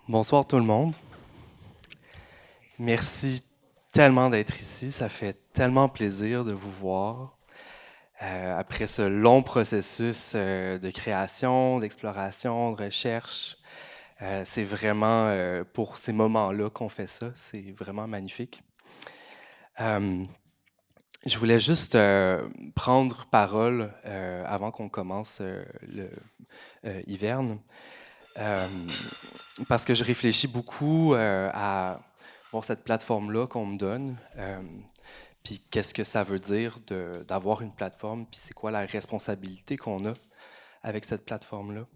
Bonsoir tout le monde. Merci tellement d'être ici. Ça fait tellement plaisir de vous voir. Après ce long processus de création, d'exploration, de recherche, c'est vraiment pour ces moments-là qu'on fait ça. C'est vraiment magnifique. Euh, je voulais juste prendre parole avant qu'on commence le hiverne. Euh, Parce que je réfléchis beaucoup à bon, cette plateforme-là qu'on me donne, puis qu'est-ce que ça veut dire d'avoir une plateforme, puis c'est quoi la responsabilité qu'on a avec cette plateforme-là.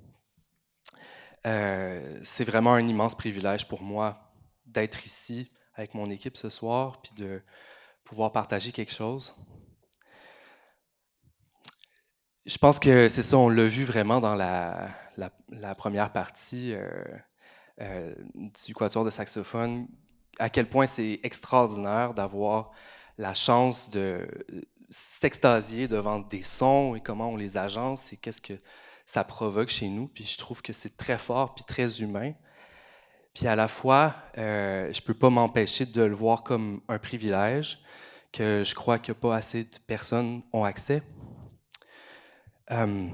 C'est vraiment un immense privilège pour moi d'être ici avec mon équipe ce soir, puis de pouvoir partager quelque chose. Je pense que c'est ça, on l'a vu vraiment dans la première partie du quatuor de saxophone, à quel point c'est extraordinaire d'avoir la chance de s'extasier devant des sons et comment on les agence et qu'est-ce que ça provoque chez nous. Puis je trouve que c'est très fort puis très humain. Puis à la fois, je peux pas m'empêcher de le voir comme un privilège que je crois que pas assez de personnes ont accès. Euh,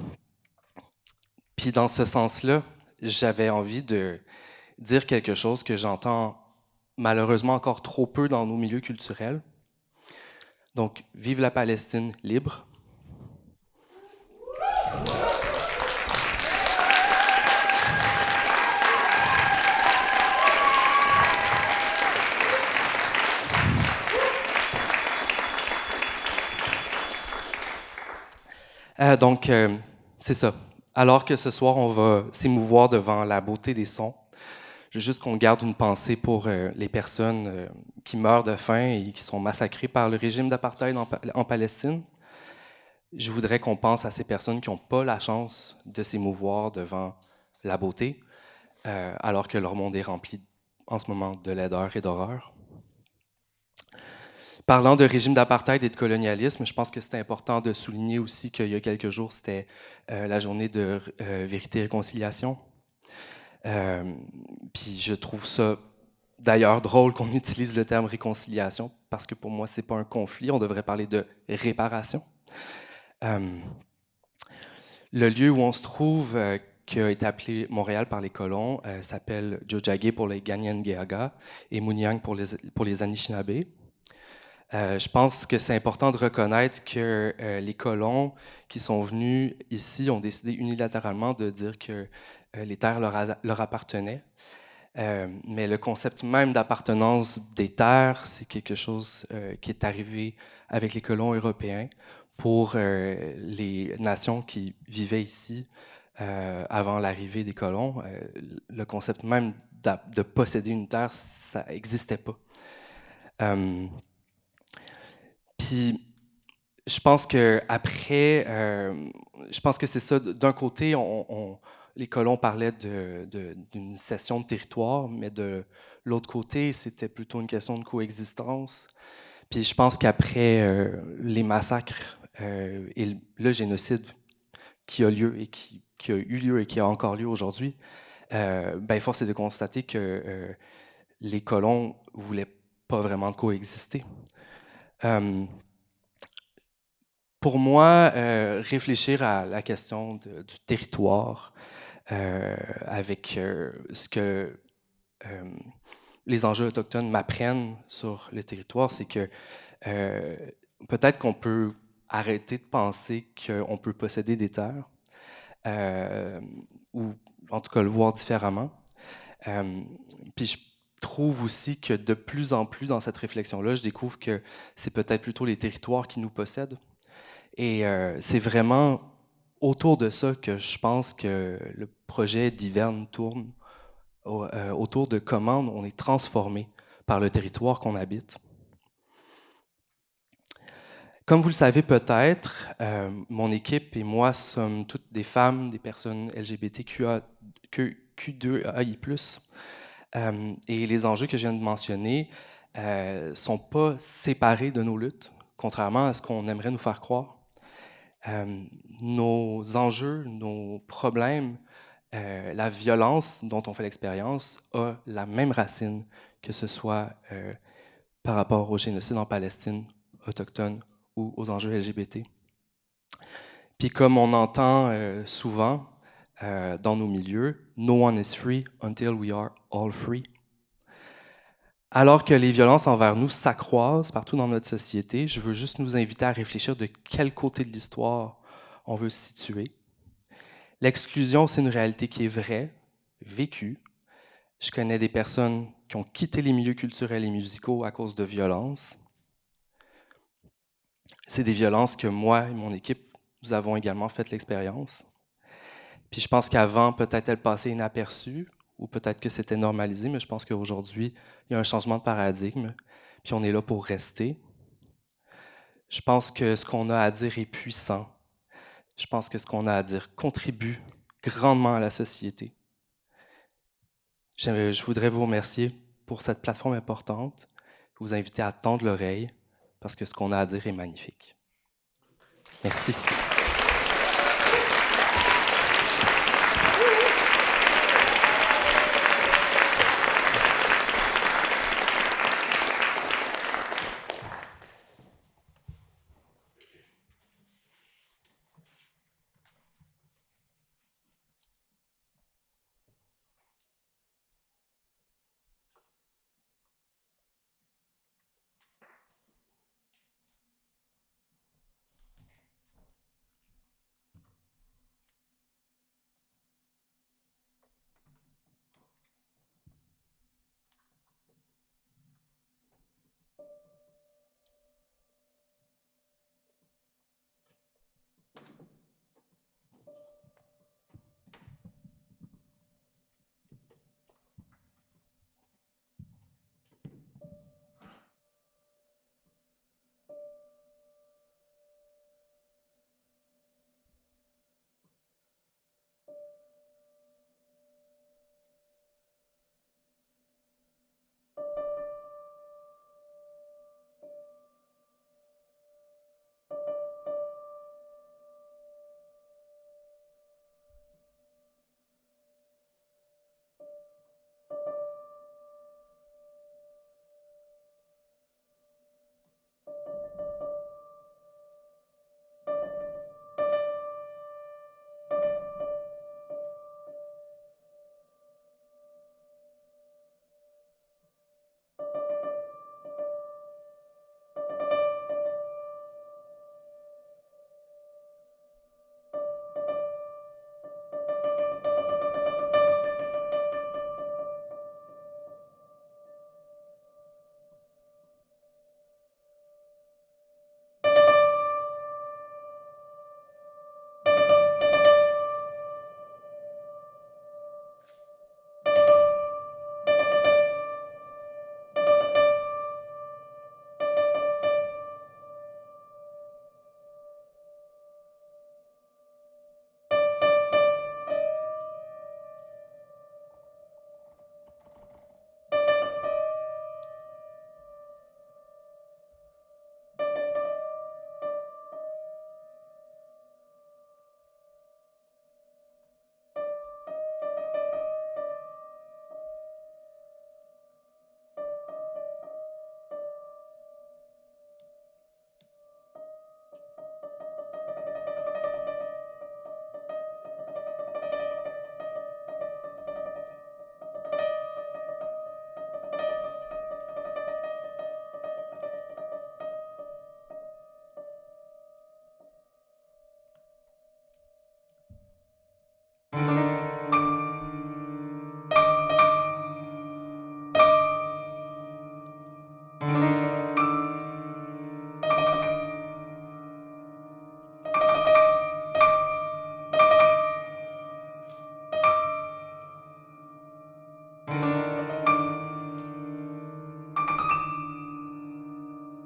Puis dans ce sens-là, j'avais envie de dire quelque chose que j'entends malheureusement encore trop peu dans nos milieux culturels. Donc, vive la Palestine libre. Donc, c'est ça. Alors que ce soir, on va s'émouvoir devant la beauté des sons, je veux juste qu'on garde une pensée pour les personnes qui meurent de faim et qui sont massacrées par le régime d'apartheid en Palestine. Je voudrais qu'on pense à ces personnes qui n'ont pas la chance de s'émouvoir devant la beauté, alors que leur monde est rempli en ce moment de laideur et d'horreur. Parlant de régime d'apartheid et de colonialisme, je pense que c'est important de souligner aussi qu'il y a quelques jours, c'était la journée de vérité et réconciliation. Euh, Puis je trouve ça d'ailleurs drôle qu'on utilise le terme réconciliation parce que pour moi, c'est pas un conflit, on devrait parler de réparation. Euh, le lieu où on se trouve, qui a été appelé Montréal par les colons, s'appelle Tiohtià:ke pour les Kanien'kehá:ka et Muniang pour les Anishinaabe. Je pense que c'est important de reconnaître que les colons qui sont venus ici ont décidé unilatéralement de dire que les terres leur appartenaient. Mais le concept même d'appartenance des terres, c'est quelque chose qui est arrivé avec les colons européens pour les nations qui vivaient ici avant l'arrivée des colons. Le concept même de posséder une terre, ça n'existait pas. Euh, Puis je pense que après, je pense que c'est ça. D'un côté, les colons parlaient d'une cession de territoire, mais de l'autre côté, c'était plutôt une question de coexistence. Puis je pense qu'après les massacres et le génocide qui a lieu et qui a eu lieu et qui a encore lieu aujourd'hui, ben force est de constater que les colons voulaient pas vraiment coexister. Euh, Pour moi, réfléchir à la question du territoire avec ce que euh, les enjeux autochtones m'apprennent sur le territoire, c'est que euh, peut-être qu'on peut arrêter de penser qu'on peut posséder des terres, euh, ou en tout cas le voir différemment. Euh, Puis je trouve aussi que de plus en plus dans cette réflexion-là, je découvre que c'est peut-être plutôt les territoires qui nous possèdent. Et c'est vraiment autour de ça que je pense que le projet d'Hiverne tourne, autour de comment on est transformé par le territoire qu'on habite. Comme vous le savez peut-être, mon équipe et moi sommes toutes des femmes, des personnes LGBTQI+. Et les enjeux que je viens de mentionner sont pas séparés de nos luttes, contrairement à ce qu'on aimerait nous faire croire. Nos enjeux, nos problèmes la violence dont on fait l'expérience a la même racine, que ce soit par rapport au génocide en Palestine, autochtone ou aux enjeux LGBT. Puis comme on entend souvent dans nos milieux, no one is free until we are all free. Alors que les violences envers nous s'accroissent partout dans notre société, je veux juste nous inviter à réfléchir de quel côté de l'histoire on veut se situer. L'exclusion, c'est une réalité qui est vraie, vécue. Je connais des personnes qui ont quitté les milieux culturels et musicaux à cause de violences. C'est des violences que moi et mon équipe, nous avons également fait l'expérience. Puis je pense qu'avant, peut-être elle passait inaperçue, ou peut-être que c'était normalisé, mais je pense qu'aujourd'hui, il y a un changement de paradigme, puis on est là pour rester. Je pense que ce qu'on a à dire est puissant. Je pense que ce qu'on a à dire contribue grandement à la société. Je voudrais vous remercier pour cette plateforme importante, vous inviter à tendre l'oreille, parce que ce qu'on a à dire est magnifique. Merci.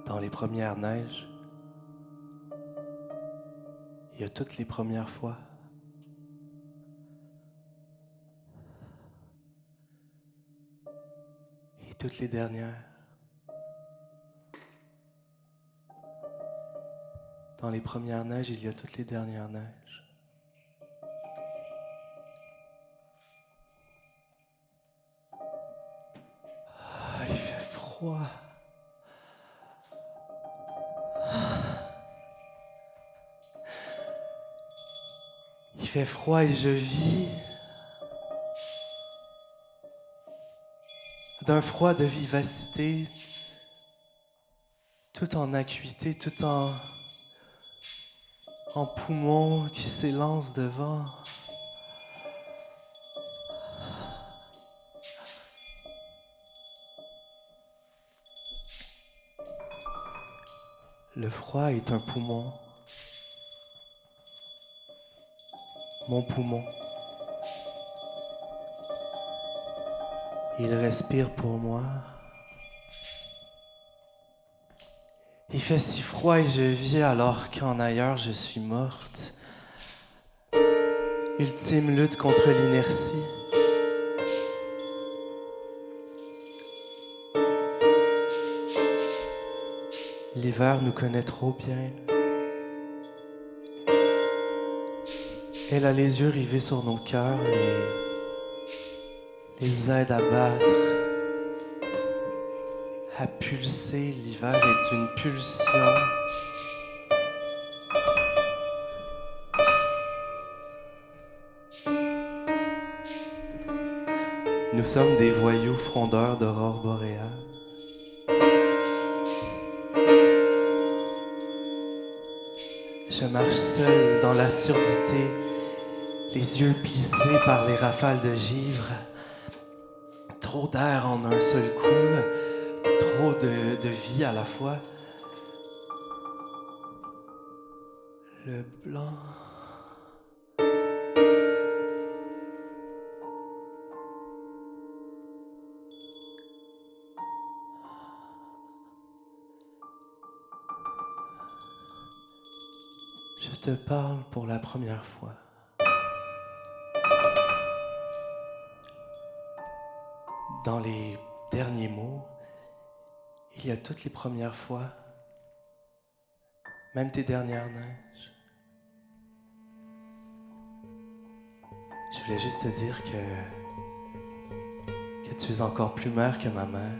Dans les premières neiges, il y a toutes les premières fois. Et toutes les dernières. Dans les premières neiges, il y a toutes les dernières neiges. froid. Il fait froid et je vis d'un froid de vivacité, tout en acuité, tout en poumons qui s'élancent devant. Le froid est un poumon. Mon poumon. Il respire pour moi. Il fait si froid et je vis alors qu'en ailleurs je suis morte. Ultime lutte contre l'inertie. L'hiver nous connaît trop bien. Elle a les yeux rivés sur nos cœurs, les aide à battre, à pulser. L'hiver est une pulsion. Nous sommes des voyous frondeurs d'aurore boréale. Je marche seul dans la surdité, les yeux plissés par les rafales de givre. Trop d'air en un seul coup, trop de vie à la fois. Le blanc. Je te parle pour la première fois. Dans les derniers mots, il y a toutes les premières fois, même tes dernières neiges. Je voulais juste te dire que tu es encore plus mère que ma mère.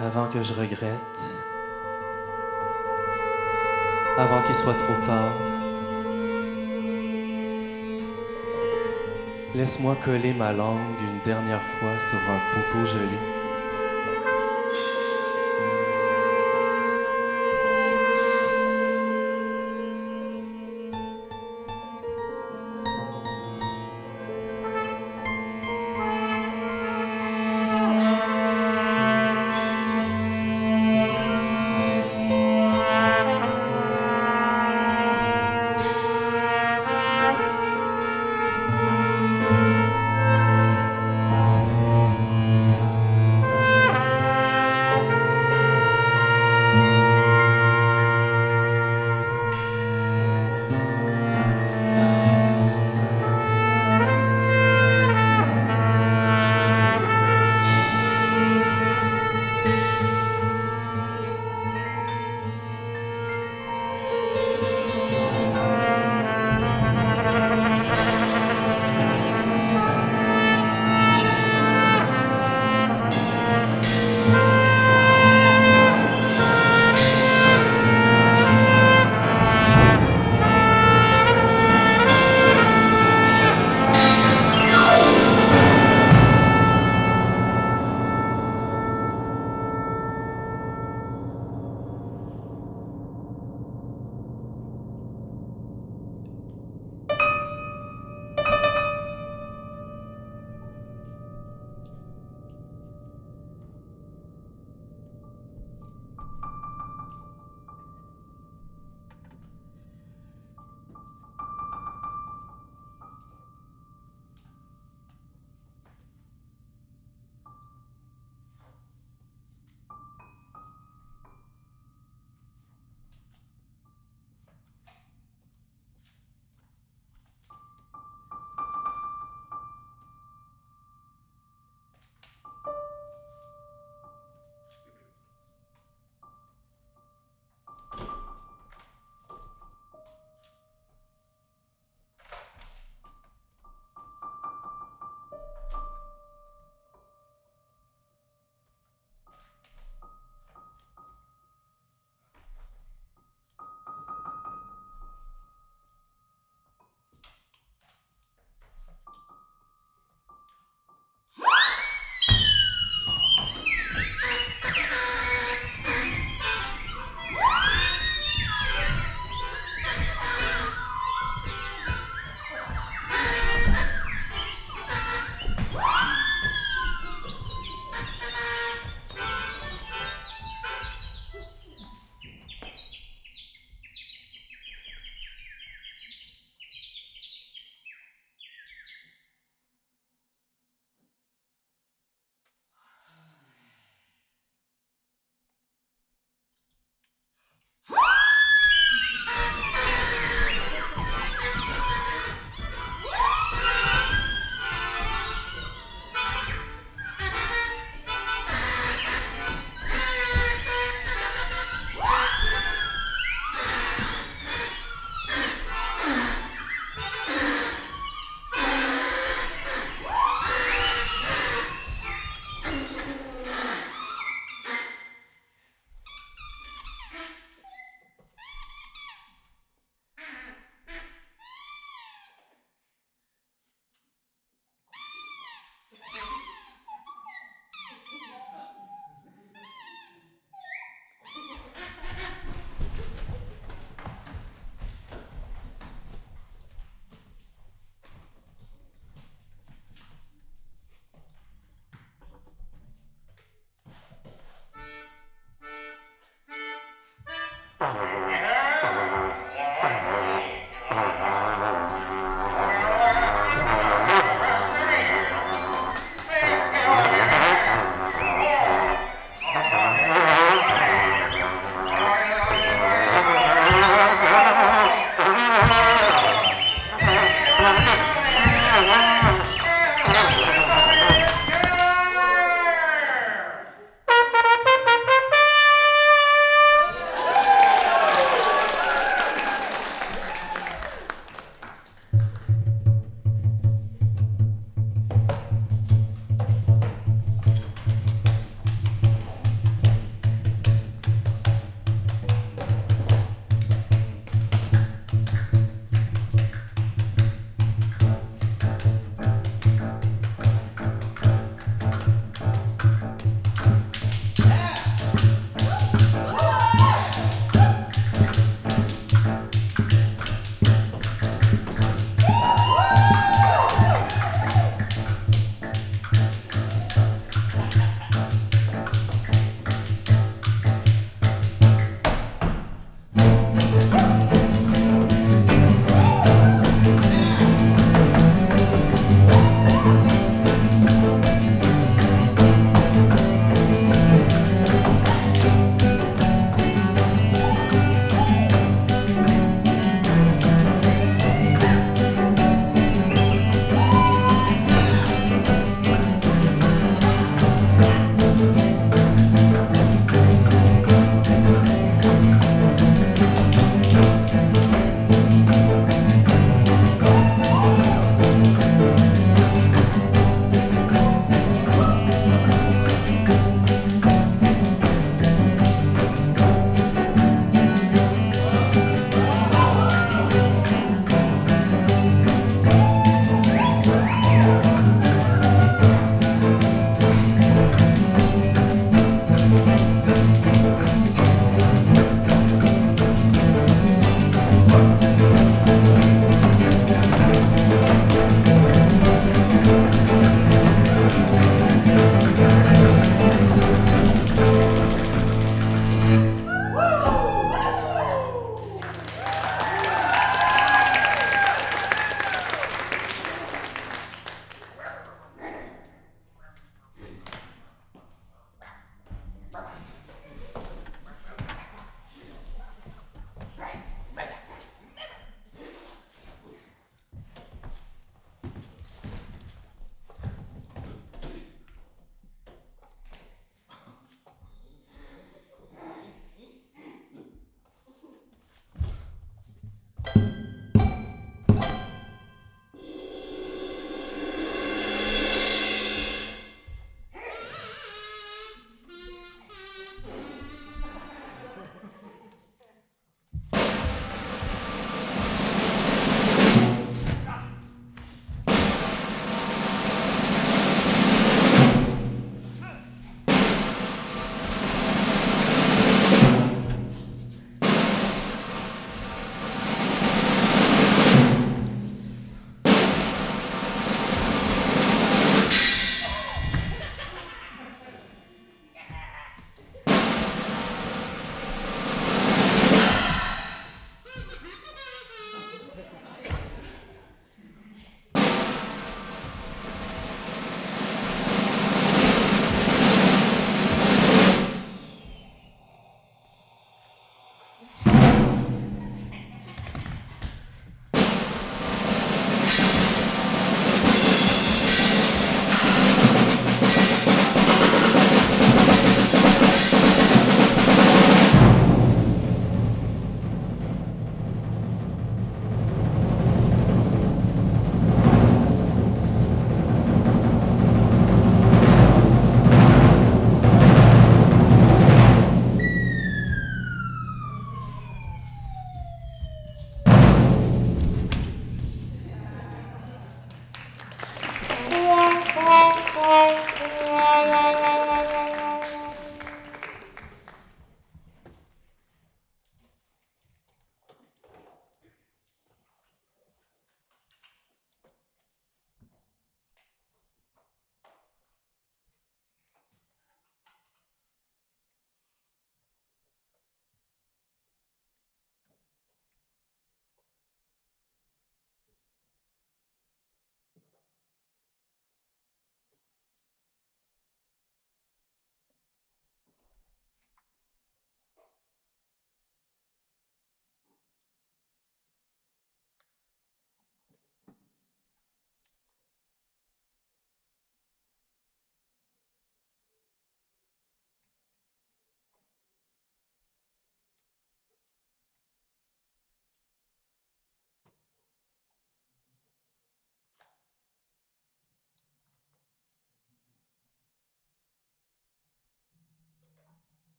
Avant que je regrette, avant qu'il soit trop tard, laisse-moi coller ma langue une dernière fois sur un poteau gelé.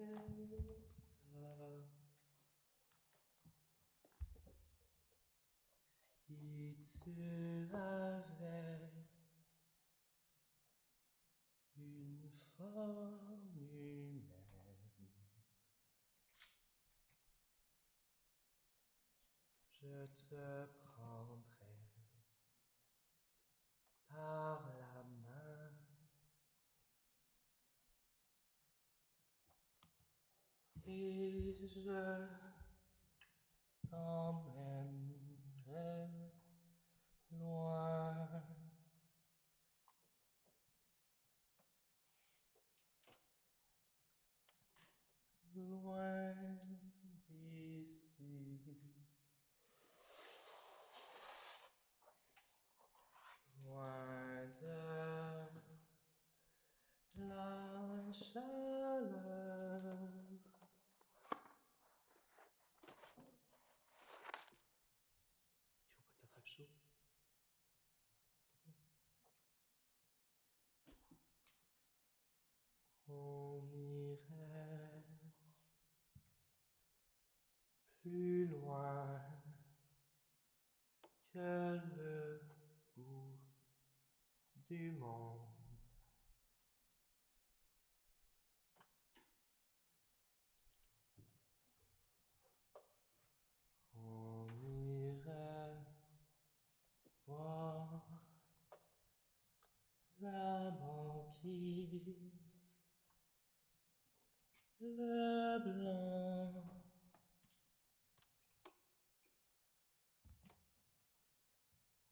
ça. Si tu avais une forme humaine, je te prendrais par la main et je t'emmènerai loin. Loin d'ici, loin de la chaleur. Il faut pas que t'attrapes chaud. On irait plus loin que le bout du monde. On irait voir la banquise, le blanc.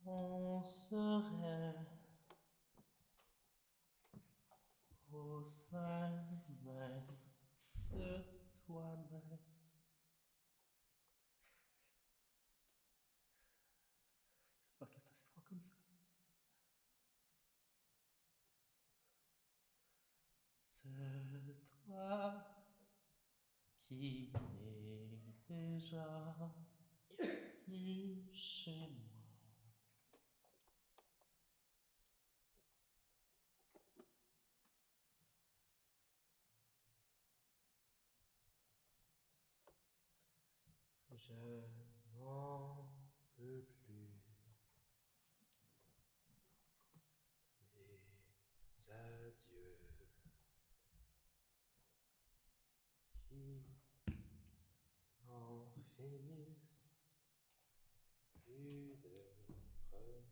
On serait au sein même de toi-même. J'espère que ça c'est froid comme ça. C'est toi qui n'es déjà plus chez moi. Je n'en peux plus des adieux qui n'en finissent plus de revenir.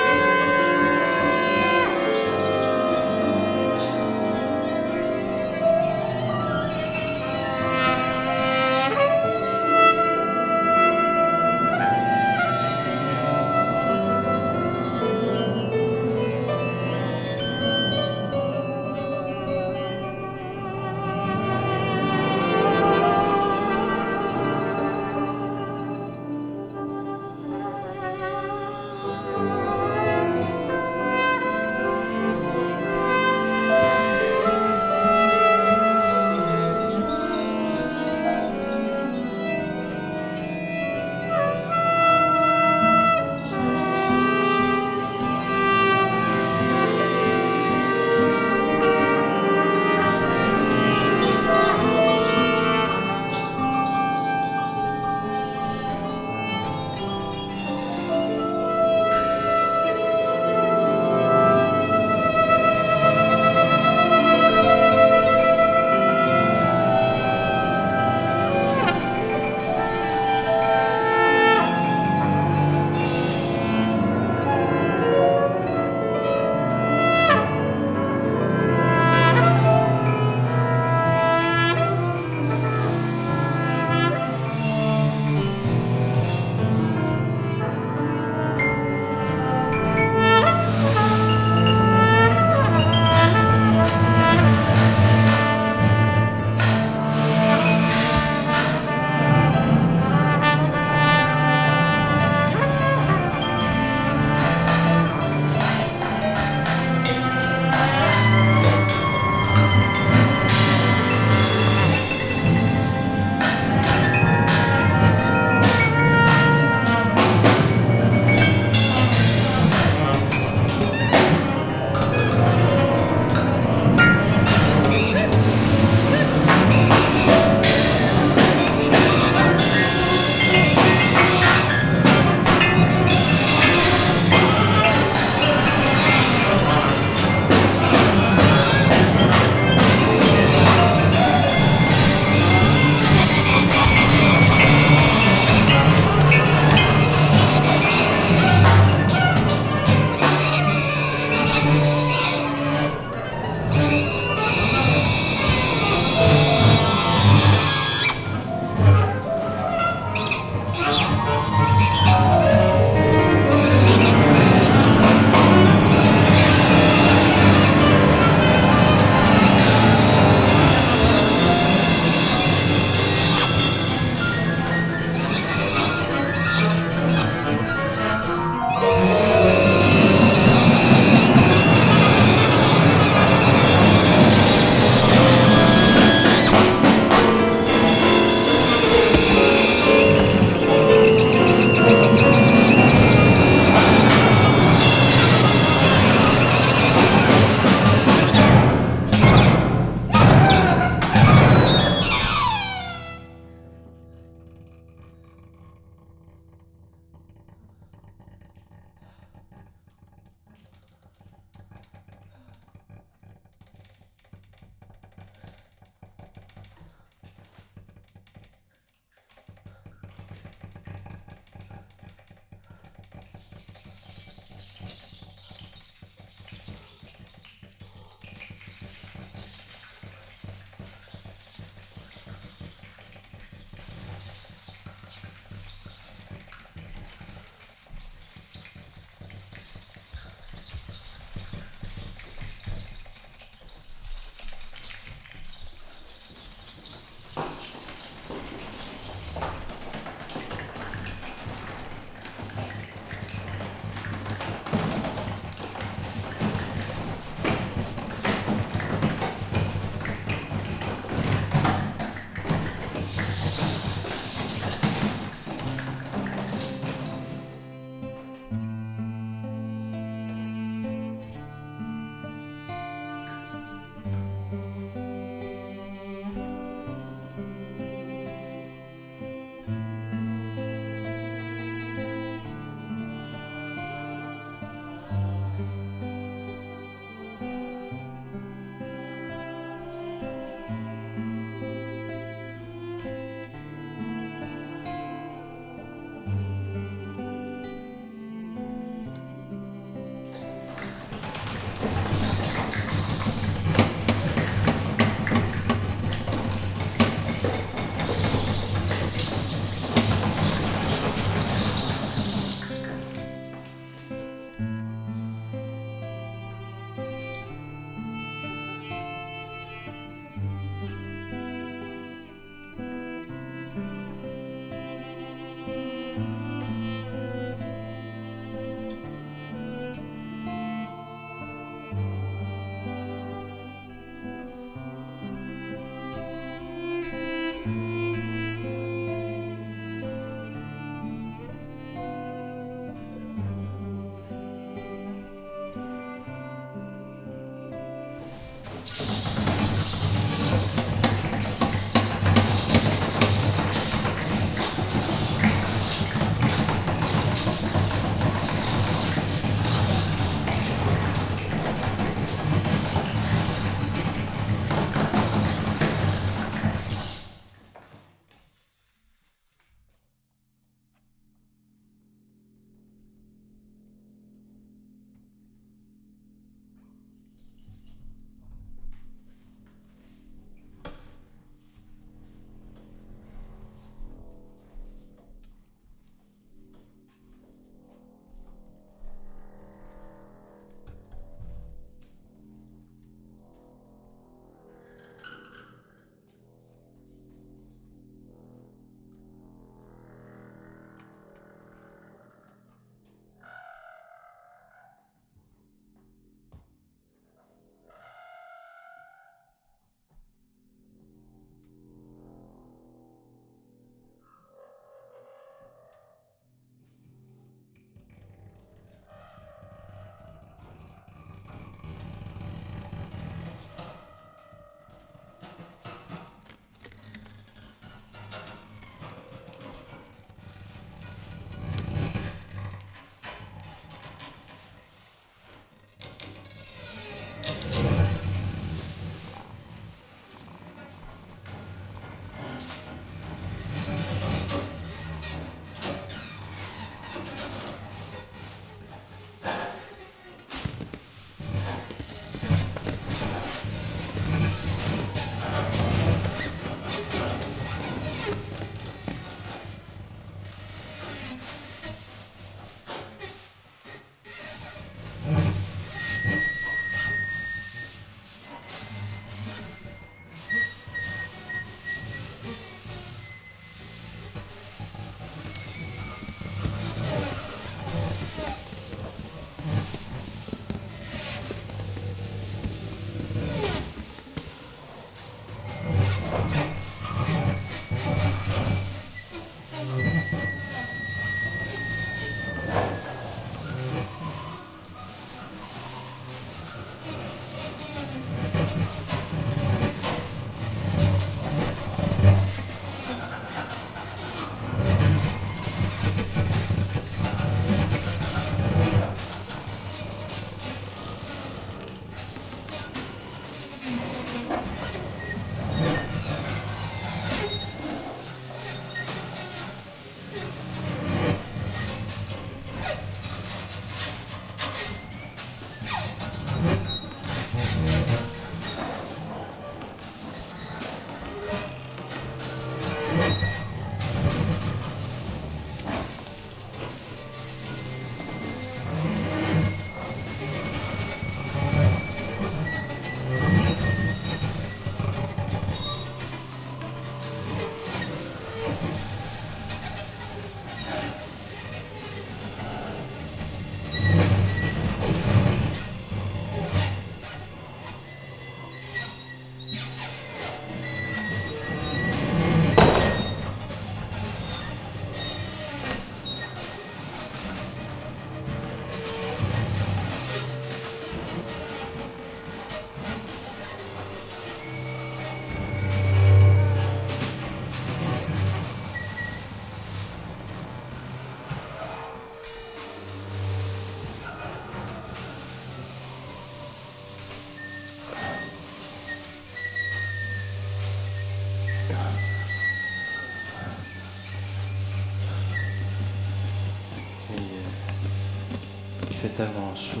tellement chaud.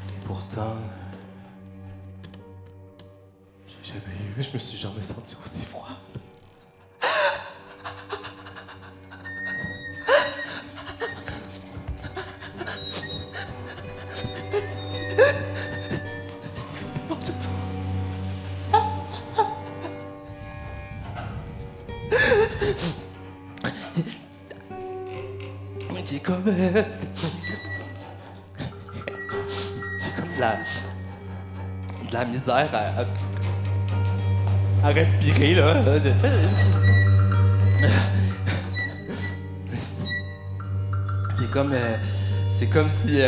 Et pourtant, je me suis jamais senti aussi froid. J'ai comme... j'ai comme de la misère à respirer, là. C'est comme si...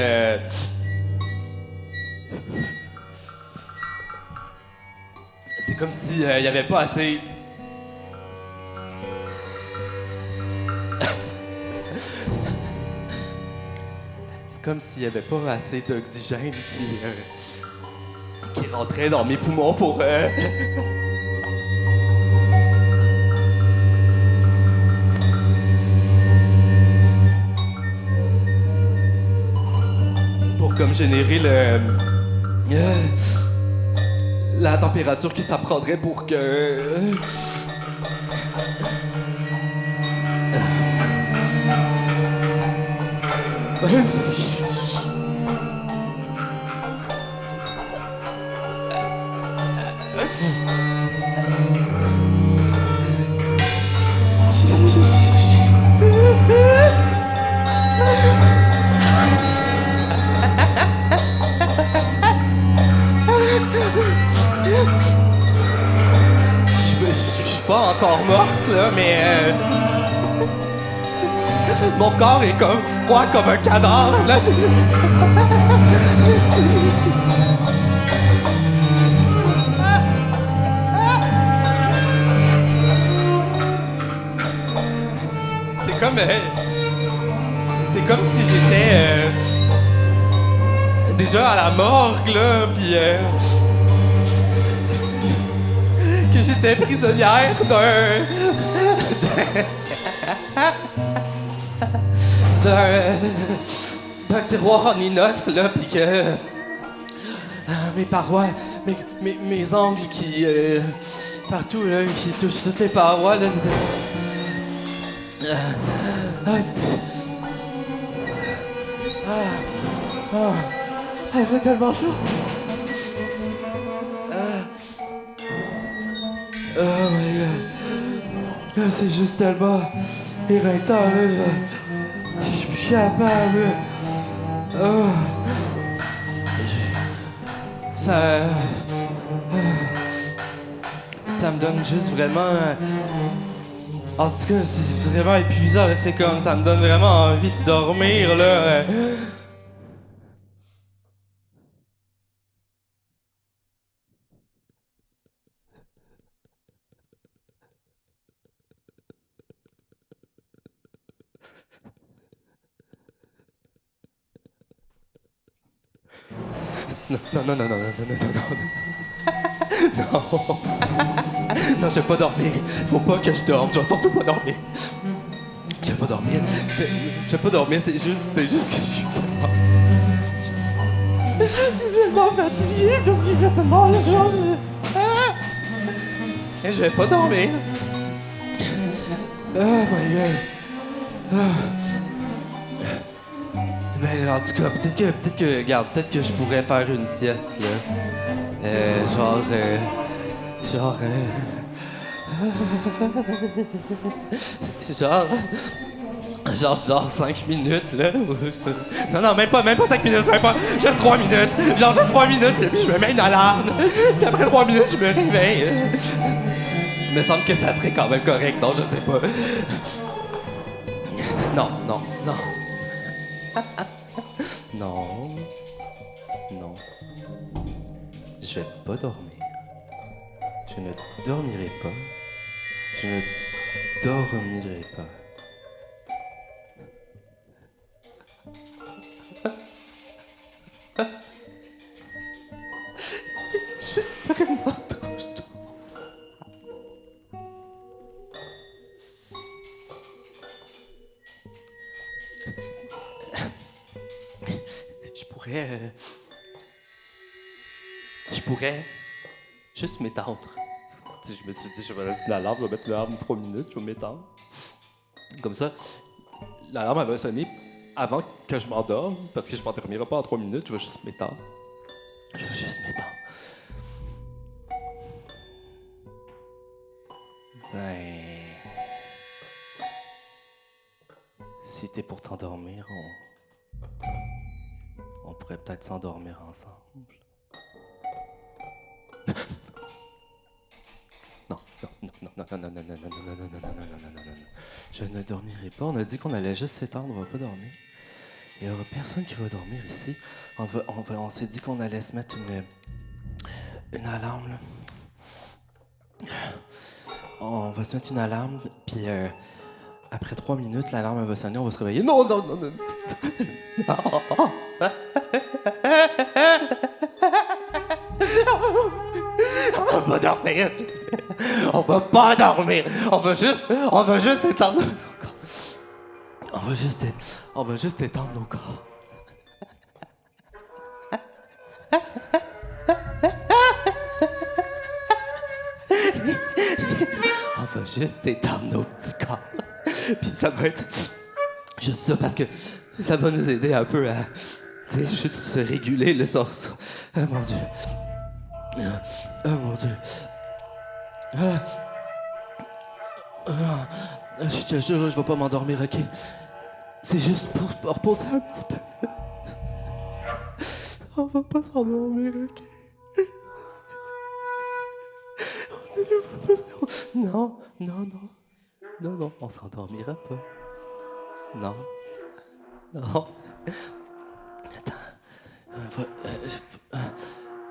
c'est comme si y avait pas assez... c'est comme s'il y avait pas assez d'oxygène qui rentrait dans mes poumons pour... pour comme générer la température que ça prendrait pour que... Je suis pas encore morte, là, mais... mon corps est comme froid comme un cadavre, là. C'est comme si j'étais déjà à la morgue, là, pis que j'étais prisonnière d'un tiroir en inox, là, pis que mes parois, mes angles qui partout, là, qui touchent toutes les parois, là, elle fait tellement chaud. Oh my god. C'est juste tellement éreintant, là. Je suis plus capable. Oh. Ça me donne juste vraiment... en tout cas, c'est vraiment épuisant, là. C'est comme... ça me donne vraiment envie de dormir, là. Non. Non, je vais pas dormir. Faut pas que je dorme. Je vais surtout pas dormir. Je vais pas dormir. Je vais pas dormir. C'est juste que je suis tellement... je suis tellement fatigué parce qu'il fait tellement le jour. Et je vais pas dormir. Oh my god. Mais en tout cas, peut-être que je pourrais faire une sieste, là. Genre, je dors 5 minutes, là. Non, même pas 5 minutes, même pas. J'ai 3 minutes. Genre, j'ai 3 minutes, et puis je me mets une alarme. Puis après 3 minutes, je me réveille. Il me semble que ça serait quand même correct, non, je sais pas. Non. Non. Je vais pas dormir. Je ne dormirai pas. Je ne dormirai pas. Juste vraiment trop chaud. je pourrais juste m'étendre. Tu sais, je me suis dit, je vais mettre l'alarme, je vais mettre l'alarme 3 minutes, je vais m'étendre. Comme ça, l'alarme elle va sonner avant que je m'endorme, parce que je m'endormirai pas en 3 minutes, je vais juste m'étendre. Je vais juste m'étendre. Ben... Si t'es pour t'endormir, on pourrait peut-être s'endormir ensemble. Non, non, non, non, non, non, non, non, non, non, non, non, non, non, non, non, non, non. Je ne dormirai pas. On a dit qu'on allait juste s'étendre, on va pas dormir. Il n'y aura personne qui va dormir ici. On s'est dit qu'on allait se mettre une alarme. Là. On va se mettre une alarme, puis après 3 minutes, l'alarme va sonner, on va se réveiller. Non, non, non, non. On va pas dormir. On va pas dormir. On va juste étendre. On va juste étendre nos corps. On va juste étendre nos petits corps. Puis ça va être juste ça parce que ça va nous aider un peu à, tu sais, juste se réguler le sort. Oh mon Dieu. Oh mon Dieu. Je te jure, je vais pas m'endormir, ok? C'est juste pour me reposer un petit peu. On va pas s'endormir, ok? Non, non, non. Non, non, on s'endormira pas. Non. Non. Attends.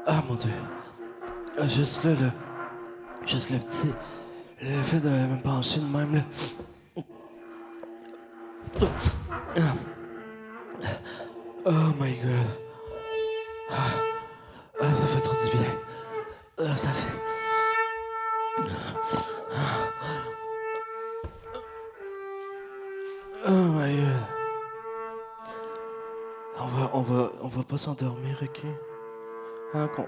Ah, mon Dieu. Juste là, juste le petit... Le fait de me pencher de même, là. Oh my God. Ça fait trop du bien. Ça fait... Oh my God. On va pas s'endormir, ok? Hein, qu'on...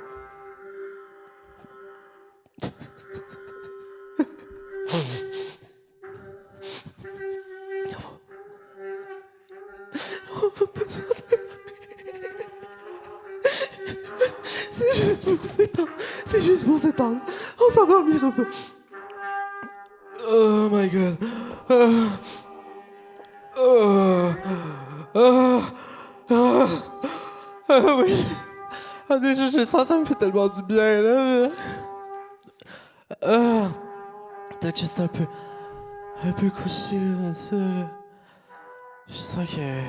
On va pas s'endormir. C'est juste pour s'étendre. C'est juste pour s'étendre. On s'endormira pas. Oh my God. Oui. Ah, déjà, ça me fait tellement du bien, là. Peut-être juste un peu couché, comme ça, là. Je sens que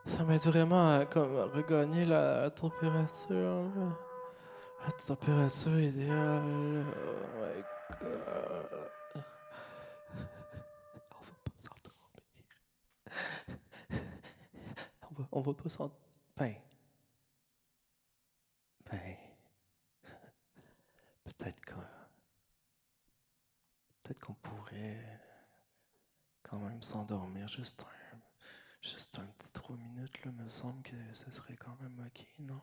ça m'aide vraiment à comme, regagner la température, là. La température idéale, là. Oh my God. On va pas s'endormir. On va pas s'endormir. Ben, peut-être qu'on pourrait quand même s'endormir juste un petit 3 minutes, là, me semble que ce serait quand même ok, non?